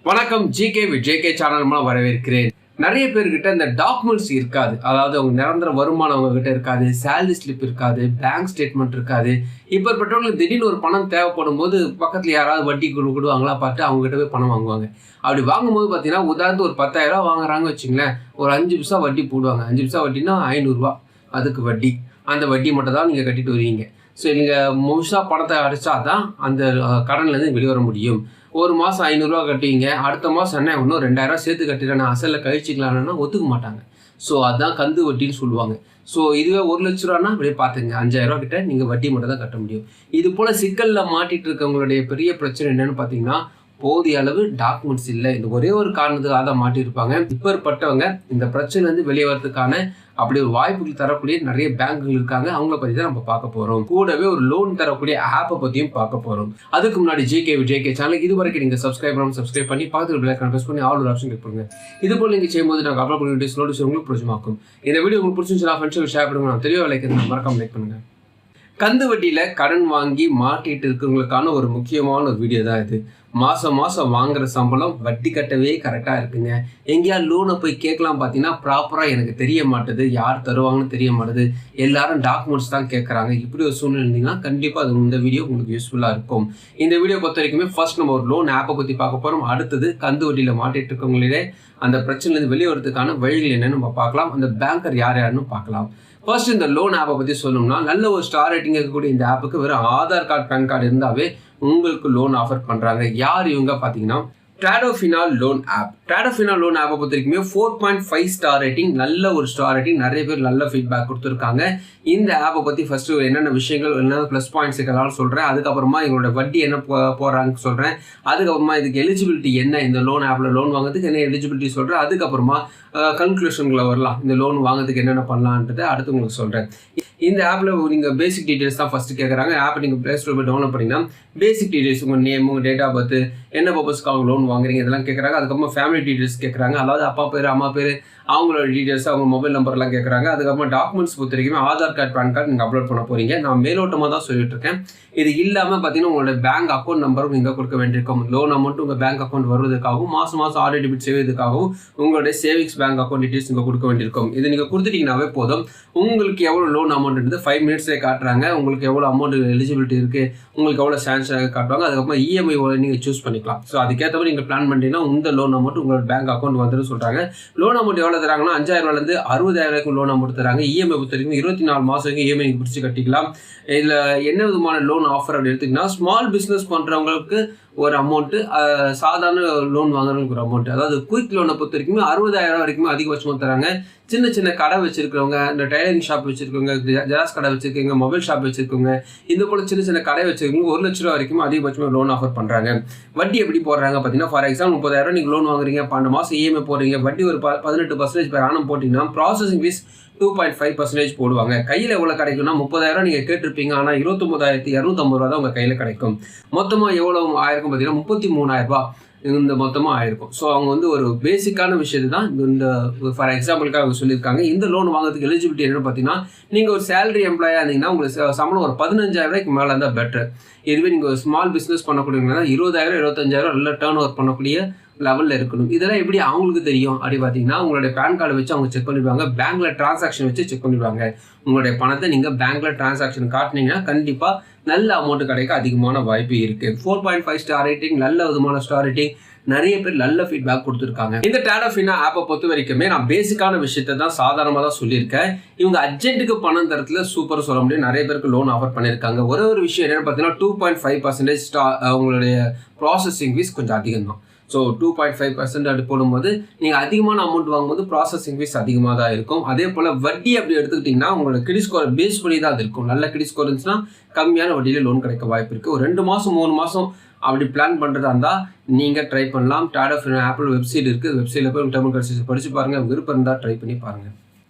வணக்கம் GK JK channel மூலம் வரவேற்கிறேன். நிறைய பேர்கிட்ட இந்த டாக்குமெண்ட்ஸ் இருக்காது. அதாவது அவங்க நிரந்தர வருமானம் அவங்ககிட்ட இருக்காது, சேலரி ஸ்லிப் இருக்காது, பேங்க் ஸ்டேட்மெண்ட் இருக்காது. இப்படிப்பட்டவங்களுக்கு திடீர்னு ஒரு பணம் தேவைப்படும் போது பக்கத்தில் யாராவது வட்டி கொடுவாங்களா பார்த்து அவங்ககிட்ட போய் பணம் வாங்குவாங்க. அப்படி வாங்கும்போது பார்த்தீங்கன்னா உதாரணத்துக்கு ஒரு 10,000 ரூபா வாங்குறாங்க வச்சுங்களேன், ஒரு 5 பைசா வட்டி போடுவாங்க. 5 பைசா வட்டினா 500 ரூபா அதுக்கு வட்டி. அந்த வட்டி மட்டும் தான் நீங்கள் கட்டிட்டு வருவீங்க. ஸோ நீங்கள் முழுசாக பணத்தை அடைச்சா தான் அந்த கடன்லேருந்து வெளிவர முடியும். ஒரு மாதம் 500 ரூபா கட்டுவீங்க, அடுத்த மாதம் என்ன இன்னும் 2,000 சேர்த்து கட்டிடுறேன், அசலில் கழிச்சிக்கலான்னா ஒத்துக்க மாட்டாங்க. ஸோ அதுதான் கந்து வட்டின்னு சொல்லுவாங்க. ஸோ இதுவே 1,00,000 ரூபான்னா அப்படியே பார்த்துங்க, 5,000 ரூபா கிட்ட நீங்கள் வட்டி மட்டும் தான் கட்ட முடியும். இது போல் சிக்கலில் மாட்டிகிட்டு இருக்கவங்களுடைய பெரிய பிரச்சனை என்னென்னு பார்த்தீங்கன்னா, போதிய அளவு டாக்குமெண்ட்ஸ் இல்லை. இந்த ஒரே ஒரு காரணத்துக்காக தான் மாட்டியிருப்பாங்க. இப்பேற்பட்டவங்க இந்த பிரச்சனைலேருந்து வெளியே வரதுக்கான அப்படி ஒரு வாய்ப்புகள் தரக்கூடிய நிறைய பேங்குகள் இருக்காங்க. அவங்கள பற்றி தான் நம்ம பார்க்க போகிறோம். கூடவே ஒரு லோன் தரக்கூடிய ஆப்பை பற்றியும் பார்க்க போகிறோம். அதுக்கு முன்னாடி ஜேகே சேனலுக்கு இது வரைக்கும் நீங்கள் சப்ஸ்கிரைப் பண்ணி பார்த்து பெல் ஐகானை ப்ரெஸ் பண்ணி ஆல் ஒரு ஆப்ஷன் கிளிக் பண்ணுங்க. இது போல் நீங்கள் செய்யும்போது நாங்கள் அப்லோட் பண்ணி வீடியோஸ் உங்களுக்கு பிடிச்சமாக்கும். இந்த வீடியோ உங்களுக்கு பிடிச்சிருந்துச்சுன்னா ஃப்ரெண்ட்ஸுக்கு ஷேர் பண்ணுங்க. நான் தெளிவாக லைக் மறக்காம லைக் பண்ணுங்க. கந்து வட்டியில் கடன் வாங்கி மாட்டிட்டு இருக்கிறவங்களுக்கான ஒரு முக்கியமான ஒரு வீடியோ தான் இது. மாதம் வாங்குற சம்பளம் வட்டி கட்டவே கரெக்டாக இருக்குங்க. எங்கேயா லோனை போய் கேட்கலாம் பார்த்தீங்கன்னா ப்ராப்பராக எனக்கு தெரிய மாட்டுது, யார் தருவாங்கன்னு தெரிய மாட்டுது, எல்லாரும் டாக்குமெண்ட்ஸ் தான் கேட்குறாங்க. இப்படி ஒரு சூழ்நிலை இருந்தீங்கன்னா கண்டிப்பாக அது இந்த வீடியோ உங்களுக்கு யூஸ்ஃபுல்லாக இருக்கும். இந்த வீடியோ பொறுத்த வரைக்குமே ஃபர்ஸ்ட் நம்ம ஒரு லோன் ஆப்பை பற்றி பார்க்க போகிறோம். அடுத்தது கந்து வட்டியில் மாட்டிட்டு இருக்கவங்களே அந்த பிரச்சனைலேருந்து வெளியே வரதுக்கான வழிகள் என்னென்னு நம்ம பார்க்கலாம். அந்த பேங்கர் யாருன்னு பார்க்கலாம். ஃபர்ஸ்ட் இந்த லோன் ஆப்பை பற்றி சொல்லணும்னா, நல்ல ஒரு ஸ்டார் ரேட்டிங் இருக்கக்கூடிய இந்த ஆப்புக்கு வெறும் ஆதார் கார்டு பேன் கார்டு இருந்தாவே உங்களுக்கு லோன் ஆஃபர் பண்ணுறாங்க. யார் இவங்க பார்த்தீங்கன்னா, ட்ராடோஃபினா லோன் ஆப். ட்ராடோஃபினா லோன் ஆப்பை பொறுத்த வரைக்குமே 4.5 ஸ்டார் ரேட்டிங், நல்ல ஒரு ஸ்டார் ரேட்டிங். நிறைய பேர் நல்ல ஃபீட்பேக் கொடுத்துருக்காங்க. இந்த ஆப்பை பற்றி ஃபஸ்ட்டு என்னென்ன விஷயங்கள், என்னென்ன ப்ளஸ் பாயிண்ட்ஸ் எல்லாம் சொல்கிறேன். அதுக்கப்புறமா எங்களோட வட்டி என்ன போடுறாங்க சொல்கிறேன். அதுக்கப்புறமா இதுக்கு எலிஜிபிலிட்டி என்ன, இந்த லோன் ஆப்பில் லோன் வாங்குறதுக்கு என்ன எலிஜிபிலிட்டி சொல்கிறேன். அதுக்கப்புறமா கன்க்ளூஷன்களை வரலாம், இந்த லோன் வாங்குறதுக்கு என்னென்ன பண்ணலான்றது அடுத்து உங்களுக்கு சொல்கிறேன். இந்த ஆப்பில் நீங்கள் பேசிக் டீட்டெயில்ஸ் தான் ஃபஸ்ட்டு கேட்குறாங்க. ஆப்பை நீங்கள் ப்ளே ஸ்டோர் போய் டவுன்லோட் பண்ணிங்கன்னா பேசிக் டீட்டெயில்ஸ், உங்கள் நேம், உங்கள் டேட் ஆஃப் பர்த், என்ன பர்பஸ்க்காக லோன் வாங்குறீங்க இதெல்லாம் கேட்குறாங்க. அதுக்கப்புறமா ஃபேமிலி டீட்டெயில்ஸ் கேட்குறாங்க. அதாவது அப்பா பேர், அம்மா பேர், அவங்களோட டீட்டெயில்ஸ், அவங்க மொபைல் நம்பர்லாம் கேட்குறாங்க. அதுக்கப்புறமா டாக்குமெண்ட்ஸ் பொறுத்த வரைக்குமே ஆதார் கார்டு, பேன் கார்டு நீங்கள் அப்லோட் பண்ண போகிறீங்க. நான் மேலோட்டமாக தான் சொல்லிட்டு இருக்கேன். இது இல்லாமல் பார்த்தீங்கன்னா உங்களோட பேங்க் அக்கௌண்ட் நம்பரும் நீங்கள் கொடுக்க வேண்டியிருக்கும். லோன் அமௌண்ட் உங்கள் பேங்க் அக்கௌண்ட் வருவதற்காகவும் மாதம் ஆர்டர் டெபிட் செய்வதற்காகவும் உங்களுடைய சேவிங்ஸ் பேங்க் அக்கௌண்ட் டீட்டெயில்ஸ் நீங்கள் கொடுக்க வேண்டியிருக்கும். இது நீங்கள் கொடுத்துட்டீங்கன்னாவே போதும். உங்களுக்கு எவ்வளோ லோன் அமௌண்ட்ன்றது 5 மினிட்ஸ்லேயே காட்டுறாங்க. உங்களுக்கு எவ்வளோ அமௌண்ட் எலிஜிபிலிட்டி இருக்குது, உங்களுக்கு எவ்வளோ சாங்ஷன் காட்டுவாங்க. அதுக்கப்புறமா இஎம்ஐ நீங்கள் சூஸ் பண்ணிக்கலாம். ஸோ அதுக்கேற்ற மாதிரி நீங்கள் பிளான் பண்ணிட்டீங்கன்னா இந்த லோன் அமௌண்ட் உங்களோட பேங்க் அக்கௌண்ட் வந்துன்னு சொல்கிறாங்க. லோன் அமௌண்ட் எவ்வளோ தராங்கன்னா 5,000 60,000 வரைக்கும் லோன் அமௌண்ட் தராங்க. இஎம்ஐ பொறுத்த வரைக்கும் 24 மாதம் வரைக்கும் இஎம்ஐ நீங்கள் பிடிச்சி கட்டிக்கலாம். இதில் என்ன விதமான லோன் ஆஃபர் அப்படி எடுத்திங்கன்னா, ஸ்மால் பிஸ்னஸ் பண்ணுறவங்களுக்கு ஒரு அமௌண்ட்டு, சாதாரண லோன் வாங்குறவங்களுக்கு ஒரு அமௌண்ட். அதாவது குயிக் லோனை பொறுத்த வரைக்குமே 60,000 வரைக்கும் அதிகபட்சமாக தராங்க. சின்ன கடை வச்சிருக்கிறவங்க, இந்த டைலரிங் ஷாப் வச்சிருக்கவங்க, ஜெராக்ஸ் கடை வச்சிருக்கவங்க, மொபைல் ஷாப் வச்சிருக்கவங்க, இந்த போல சின்ன கடை வச்சிருக்கவங்க 1,00,000 ரூபா வரைக்கும் அதிகபட்சமாக லோன் ஆஃபர் பண்ணுறாங்க. வட்டி எப்படி போடுறாங்க பார்த்தீங்கன்னா, ஃபார் எக்ஸாம்பிள் 30,000 நீங்கள் லோன் வாங்குறீங்க, 12 மாதம் இஎம்ஐ போடுறீங்க, வட்டி ஒரு 18% per annum போட்டிங்கன்னா ப்ராசஸிங் ஃபீஸ் 2.5% போடுவாங்க. கையில் எவ்வளோ கிடைக்கும்னா 30,000 நீங்கள் கேட்டிருப்பீங்க, ஆனால் 29,250 ரூபா தான் உங்கள் கையில் கிடைக்கும். மொத்தமாக எவ்வளோ ஆயிருக்கும் பார்த்தீங்கன்னா 33,000 ரூபா இந்த மொத்தமாக ஆயிருக்கும். ஸோ அவங்க ஒரு பேசிக்கான விஷயத்தை தான் இந்த ஃபார் எக்ஸாம்பிளுக்காக அவங்க சொல்லியிருக்காங்க. இந்த லோன் வாங்குறதுக்கு எலிஜிபிலிட்டி என்னன்னு பார்த்தீங்கன்னா, நீங்கள் ஒரு சேலரி எம்ப்ளாயாக இருந்தீங்கன்னா உங்களுக்கு சம்பளம் ஒரு 15,000 ரூபாய்க்கு மேலே இருந்தால் பெட்டர். இதுவே நீங்கள் ஒரு ஸ்மால் பிஸ்னஸ் பண்ணக்கூடியவங்கன்னா 20,000 25,000 நல்ல டேர்ன் ஓவர் பண்ணக்கூடிய லெவலில் இருக்கணும். இதெல்லாம் எப்படி அவங்களுக்கு தெரியும் அப்படி பார்த்தீங்கன்னா, உங்களுடைய பேன் கார்டு வச்சு அவங்க செக் பண்ணிடுவாங்க. பேங்க்ல டிரான்சாக்ஷன் வச்சு செக் பண்ணிடுவாங்க. உங்களுடைய பணத்தை நீங்கள் பேங்க்ல டிரான்சாக்ஷன் காட்டினீங்கன்னா கண்டிப்பாக நல்ல அமௌண்ட் கிடைக்க அதிகமான வாய்ப்பு இருக்குது. 4.5 ஸ்டார் ரேட்டிங், நல்ல விதமான ஸ்டார் ரேட்டிங். நிறைய பேர் நல்ல ஃபீட்பேக் கொடுத்துருக்காங்க. இந்த ட்ராடோஃபினா ஆப்பை பொறுத்த வரைக்குமே நான் பேசிக்கான விஷயத்தை தான் சாதாரணமாக தான் சொல்லியிருக்கேன். இவங்க அர்ஜென்ட்டுக்கு பணம் தரத்துல சூப்பர் சொல்ல முடியும். நிறைய பேருக்கு லோன் ஆஃபர் பண்ணியிருக்காங்க. ஒரு விஷயம் என்னென்னு பார்த்தீங்கன்னா, 2.5% அவங்களுடைய ப்ராசஸிங் ஃபீஸ் கொஞ்சம் அதிகம் தான். ஸோ 2.5% அப்படி போடும்போது நீங்கள் அதிகமான அமௌண்ட் வாங்கும்போது ப்ராசஸிங் ஃபீஸ் அதிகமாக தான் இருக்கும். அதே போல் வட்டி அப்படி எடுத்துக்கிட்டிங்கன்னா உங்களோட கிரெடிட் ஸ்கோர் பேஸ் பண்ணி தான் அது இருக்கும். நல்ல கிரெடிட் ஸ்கோர் இருந்துச்சுன்னா கம்மியான வட்டியில் லோன் கிடைக்க வாய்ப்பு இருக்குது. ஒரு 2 மாதம் 3 மாதம் அப்படி பிளான் பண்ணுறதா இருந்தால் நீங்கள் ட்ரை பண்ணலாம். ட்ராடோஃபினா ஆப்பிள் வெப்சைட் இருக்குது. வெப்சைட்டில் போய் டேர்ம் கண்டிஷன்ஸ் படித்து பாருங்கள். விருப்பம் இருந்தால் ட்ரை பண்ணி பாருங்கள்.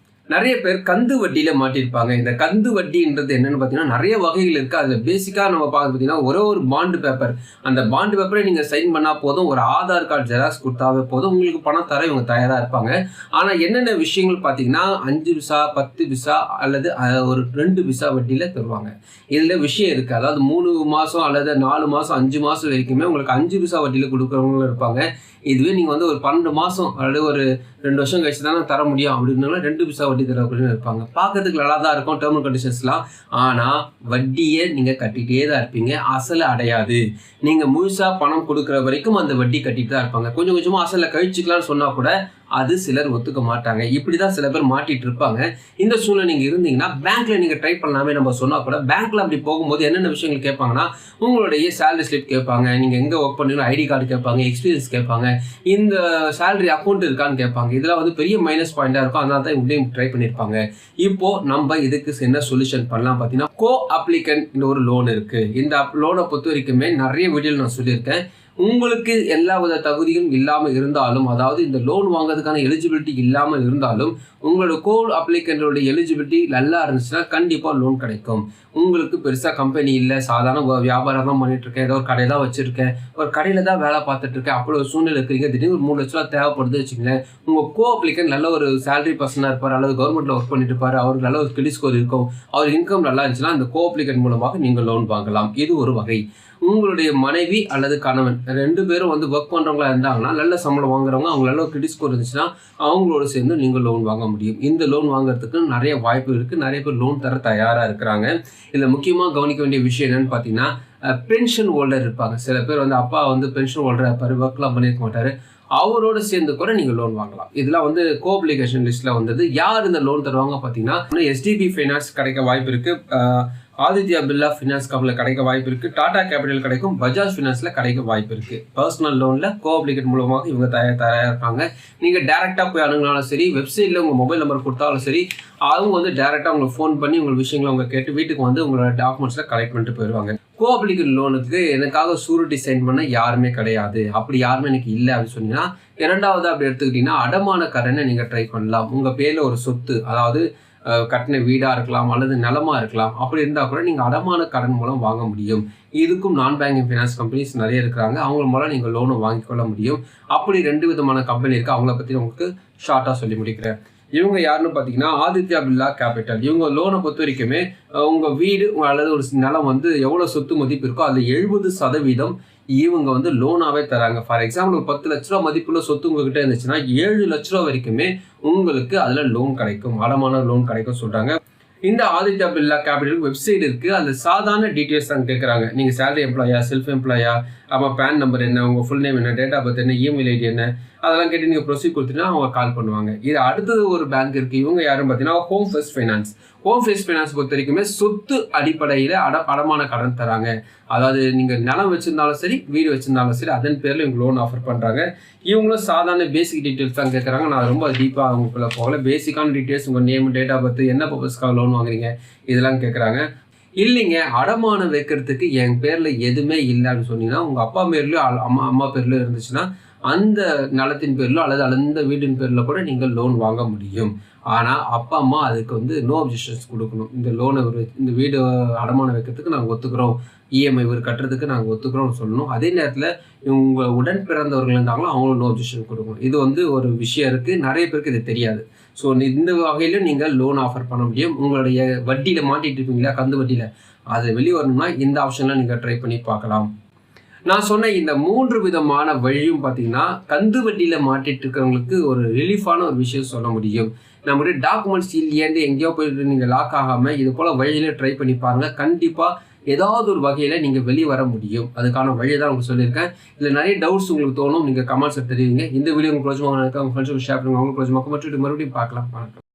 நிறைய பேர் கந்து வட்டியில மாட்டியிருப்பாங்க. இந்த கந்து வட்டின்றது என்னன்னு பார்த்தீங்கன்னா, நிறைய வகைகள் இருக்கு. அதில் பேசிக்கா நம்ம பார்க்க பார்த்தீங்கன்னா, ஒரே ஒரு பாண்டு பேப்பர். அந்த பாண்டு பேப்பரை நீங்க சைன் பண்ணா போதும். ஒரு ஆதார் கார்டு ஜெராக்ஸ் குடுத்தாவே போதும். உங்களுக்கு பணம் தர இவங்க தயாரா இருப்பாங்க. ஆனா என்னென்ன விஷயங்கள் பார்த்தீங்கன்னா, 5 விசா, 10 விசா அல்லது ஒரு 2 விசா வட்டியில தருவாங்க. இதுல விஷயம் இருக்கு. அதாவது 3 மாசம் அல்லது 4 மாசம், 5 மாசம் வரைக்குமே உங்களுக்கு 5 விசா வட்டியில குடுக்குறவங்களும் இருப்பாங்க. இதுவே நீங்க வந்து ஒரு 12 மாசம் அல்லது ஒரு 2 வருஷம் கழிச்சு தானே தர முடியும் அப்படின்னால 2 விசா வட்டி தரக்கூடிய இருப்பாங்க. பார்க்கறதுக்கு நல்லா தான் இருக்கும் டேர்ம் அண்ட் கண்டிஷன்ஸ்லாம். ஆனா வட்டியை நீங்க கட்டிட்டே தான் இருப்பீங்க. அசல அடையாது. நீங்க முழுசா பணம் கொடுக்குற வரைக்கும் அந்த வட்டி கட்டிட்டு தான் இருப்பாங்க. கொஞ்சம் கொஞ்சமா அசலை கழிச்சுக்கலாம்னு சொன்னா கூட அது சிலர் ஒத்துக்க மாட்டாங்க. இப்படிதான் சில பேர் மாட்டிட்டு இருப்பாங்க. இந்த சூழ்நிலை நீங்க இருந்தீங்கன்னா பேங்க்ல நீங்க ட்ரை பண்ணலாமே நம்ம சொன்னா கூட பேங்க்ல அப்படி போகும்போது என்னென்ன விஷயங்கள் கேட்பாங்கன்னா, உங்களுடைய சேலரி ஸ்லிப் கேட்பாங்க, நீங்க எங்க ஒர்க் பண்ணீங்களோ ஐடி கார்டு கேட்பாங்க, எக்ஸ்பீரியன்ஸ் கேட்பாங்க, இந்த சேலரி அக்கௌண்ட் இருக்கான்னு கேட்பாங்க. இதெல்லாம் வந்து பெரிய மைனஸ் பாயிண்டா இருக்கும். அதனால தான் இவங்களையும் ட்ரை பண்ணியிருப்பாங்க. இப்போ நம்ம இதுக்கு என்ன சொல்யூஷன் பண்ணலாம் பார்த்தீங்கன்னா, கோ அப்ளிகன்ட் ஒரு லோன் இருக்கு. இந்த லோனை பொறுத்த வரைக்குமே நிறைய வீடியோவில் நான் சொல்லியிருக்கேன். உங்களுக்கு எல்லா வித தகுதியும் இல்லாமல் இருந்தாலும், அதாவது இந்த லோன் வாங்குறதுக்கான எலிஜிபிலிட்டி இல்லாமல் இருந்தாலும், உங்களோட கோ அப்ளிகண்டோட எலிஜிபிலிட்டி நல்லா இருந்துச்சுன்னா கண்டிப்பாக லோன் கிடைக்கும். உங்களுக்கு பெருசாக கம்பெனி இல்லை, சாதாரண வியாபாரம் தான் பண்ணிட்டு இருக்கேன், ஏதோ ஒரு கடை தான் வச்சிருக்கேன், ஒரு கடையில் தான் வேலை பார்த்துட்டு இருக்கேன், அப்படி ஒரு சூழ்நிலை இருக்கிறீங்க, திடீர்னு ஒரு 3 லட்ச ரூபா தேவைப்படுது வச்சுங்களேன். உங்கள் கோ அப்ளிகண்ட் நல்ல ஒரு சேலரி பர்சனாக இருப்பார், அல்லது கவர்மெண்ட்டில் ஒர்க் பண்ணிட்டு இருப்பார், அவருக்கு நல்ல ஒரு கிரெடிட் ஸ்கோர் இருக்கும், அவர் இன்கம் நல்லா இருந்துச்சுன்னா அந்த கோ அப்ளிகண்ட் மூலமாக நீங்கள் லோன் வாங்கலாம். இது ஒரு வகை. உங்களுடைய மனைவி அல்லது கணவன் 2 பேரும் வந்து ஒர்க் பண்ணுறவங்களா இருந்தாங்கன்னா, நல்ல சம்பளம் வாங்குறவங்க, அவங்க நல்ல ஒரு கிரெடிட் ஸ்கோர் இருந்துச்சுன்னா அவங்களோட சேர்ந்து நீங்கள் லோன் வாங்க முடியும். இந்த லோன் வாங்குறதுக்கு நிறைய வாய்ப்பு இருக்குது. நிறைய பேர் லோன் தர தயாராக இருக்கிறாங்க. இதில் முக்கியமாக கவனிக்க வேண்டிய விஷயம் என்னன்னு பார்த்தீங்கன்னா, பென்ஷன் ஹோல்டர் இருப்பாங்க. சில பேர் வந்து அப்பா வந்து பென்ஷன் ஹோல்டர் இருப்பார், ஒர்க்லாம் பண்ணியிருக்க மாட்டார், அவரோட சேர்ந்து கூட நீங்கள் லோன் வாங்கலாம். இதெல்லாம் வந்து கோ அப்ளிகேஷன் லிஸ்ட்டில் வந்தது. யார் இந்த லோன் தருவாங்க பார்த்தீங்கன்னா, எஸ்டிபி ஃபைனான்ஸ் கிடைக்க வாய்ப்பு இருக்குது, ஆதித்யா பிர்லா ஃபினான்ஸ் கம்பெனியில் கிடைக்க வாய்ப்பு இருக்குது, டாடா கேபிட்டல் கிடைக்கும், பஜாஜ் ஃபினான்ஸில் கிடைக்க வாய்ப்பு இருக்குது. பர்சனல் லோனில் கோ அப்ளிகேட் மூலமாக இவங்க தயாராக இருக்காங்க. நீங்கள் டேரெக்டாக போய் அணுகினாலும் சரி, வெப்சைட்டில் உங்கள் மொபைல் நம்பர் கொடுத்தாலும் சரி, அவங்க வந்து டேரெக்டாக உங்களுக்கு ஃபோன் பண்ணி உங்கள் விஷயங்களை அவங்க கேட்டு வீட்டுக்கு வந்து உங்களோட டாக்குமெண்ட்ஸில் கலெக்ட் பண்ணிட்டு போயிடுவாங்க. கோ அப்ளிகேட் லோனுக்கு எனக்காக சூரிட்டி சைன் பண்ண யாருமே கிடையாது, அப்படி யாருமே எனக்கு இல்லை அப்படின்னு சொன்னீங்கன்னா, இரண்டாவது அப்படி எடுத்துக்கிட்டிங்கன்னா அடமானக்காரனை நீங்கள் ட்ரை பண்ணலாம். உங்கள் பேரில் ஒரு சொத்து, அதாவது கட்டின வீடாக இருக்கலாம் அல்லது நிலமாக இருக்கலாம், அப்படி இருந்தால் கூட நீங்கள் அடமான கடன் மூலம் வாங்க முடியும். இதுக்கும் நான் பேங்கிங் ஃபினான்ஸ் கம்பெனிஸ் நிறைய இருக்கிறாங்க. அவங்க மூலம் நீங்கள் லோனை வாங்கிக்கொள்ள முடியும். அப்படி 2 விதமான கம்பெனி இருக்குது. அவங்கள பற்றி உங்களுக்கு ஷார்ட்டாக சொல்லி முடிக்கிறேன். இவங்க யாருன்னு பார்த்தீங்கன்னா, ஆதித்யா பிர்லா கேபிட்டல். இவங்க லோனை பொறுத்த வரைக்குமே உங்கள் வீடு அல்லது ஒரு நிலம் வந்து எவ்வளோ சொத்து மதிப்பு இருக்கோ அதில் 70% இவங்க வந்து லோனாகவே தராங்க. ஃபார் எக்ஸாம்பிள் ஒரு 10 லட்ச ரூபா மதிப்புள்ள சொத்து உங்ககிட்ட இருந்துச்சுன்னா 7 லட்ச ரூபா வரைக்குமே உங்களுக்கு அதில் லோன் கிடைக்கும், அடமான லோன் கிடைக்கும் சொல்கிறாங்க. இந்த ஆதித்யா பிர்லா கேபிட்டலுக்கு வெப்சைட் இருக்குது. அதில் சாதாரண டீட்டெயில்ஸ் தான் கேட்குறாங்க. நீங்கள் சேலரி எம்ப்ளாயா, செல்ஃப் எம்ப்ளாயா, அப்புறம் பேன் நம்பர் என்ன, உங்கள் ஃபுல் நேம் என்ன, டேட் ஆஃப் பர்த் என்ன, இமெயில் ஐடி என்ன, அதெல்லாம் கேட்டு நீங்கள் ப்ரொசீட் கொடுத்தீங்கன்னா அவங்க கால் பண்ணுவாங்க. இது அடுத்தது ஒரு பேங்க் இருக்குது. இவங்க யாருன்னு பார்த்தீங்கன்னா home first finance. Home first finance பொறுத்த வரைக்குமே சொத்து அடிப்படையில் அடமான கடன் தராங்க. அதாவது நீங்கள் நிலம் வச்சுருந்தாலும் சரி, வீடு வச்சுருந்தாலும் சரி, அதன் பேரில் இவங்க லோன் ஆஃபர் பண்ணுறாங்க. இவங்களும் சாதாரண பேசிக் டீட்டெயில்ஸ் தான் கேட்குறாங்க. நான் ரொம்ப டீப்பாக அவங்களுக்குள்ள போகல. பேசிக்கான டீட்டெயில்ஸ், உங்கள் நேம், டேட் ஆஃப் பர்த், என்ன பர்பஸ்க்காக லோன் வாங்குறீங்க, இதெல்லாம் கேட்குறாங்க. இல்லைங்க அடமானம் வைக்கிறதுக்கு என் பேரில் எதுவுமே இல்லை அப்படின்னு சொன்னீங்கன்னா, உங்கள் அப்பா பேர்லையோ அம்மா பேர்லையோ இருந்துச்சுன்னா அந்த நிலத்தின் பேரிலோ அல்லது அந்த வீட்டின் பேரில் கூட நீங்கள் லோன் வாங்க முடியும். ஆனால் அப்பா அம்மா அதுக்கு வந்து நோ அப்ஜெக்ஷன்ஸ் கொடுக்கணும். இந்த லோனை இந்த வீடு அடமானம் வைக்கிறதுக்கு நாங்கள் ஒத்துக்கிறோம், இஎம்ஐ கட்டுறதுக்கு நாங்கள் ஒத்துக்கிறோம்னு சொல்லணும். அதே நேரத்தில் இவங்க உடன் பிறந்தவர்கள் இருந்தாங்களோ அவங்களும் நோ அப்ஜெக்ஷன் கொடுக்கணும். இது வந்து ஒரு விஷயம் இருக்குது. நிறைய பேருக்கு இது தெரியாது. ஸோ இந்த வகையிலும் நீங்கள் லோன் ஆஃபர் பண்ண முடியும். உங்களுடைய வட்டியில் மாட்டிகிட்டு இருப்பீங்களா, கந்து வட்டியில், அதை வெளியே வரணும்னா இந்த ஆப்ஷன்லாம் நீங்கள் ட்ரை பண்ணி பார்க்கலாம். நான் சொன்ன இந்த 3 விதமான வழியும் பார்த்தீங்கன்னா கந்து வட்டியில் மாட்டிட்டு இருக்கிறவங்களுக்கு ஒரு ரிலீஃபான ஒரு விஷயம் சொல்ல முடியும். நம்மளுடைய டாக்குமெண்ட்ஸ் இல்லையேந்து எங்கேயோ போயிட்டு நீங்கள் லாக் ஆகாமல் இது போல் வழியில ட்ரை பண்ணி பாருங்கள். கண்டிப்பாக ஏதாவது ஒரு வகையில் நீங்கள் வெளியே வர முடியும். அதுக்கான வழியை தான் உங்களுக்கு சொல்லியிருக்கேன். இதில் நிறைய டவுட்ஸ் உங்களுக்கு தோணும், நீங்கள் கமெண்ட்ஸை தெரிவிங்க. இந்த வீடியோ உங்களுக்கு பிரோஜனமாக உங்கள் ஃப்ரெண்ட்ஸுக்கு ஷேர் பண்ணுங்க. உங்களுக்கு பிரோஜனமாக மறுபடியும் பார்க்கலாம். வணக்கம்.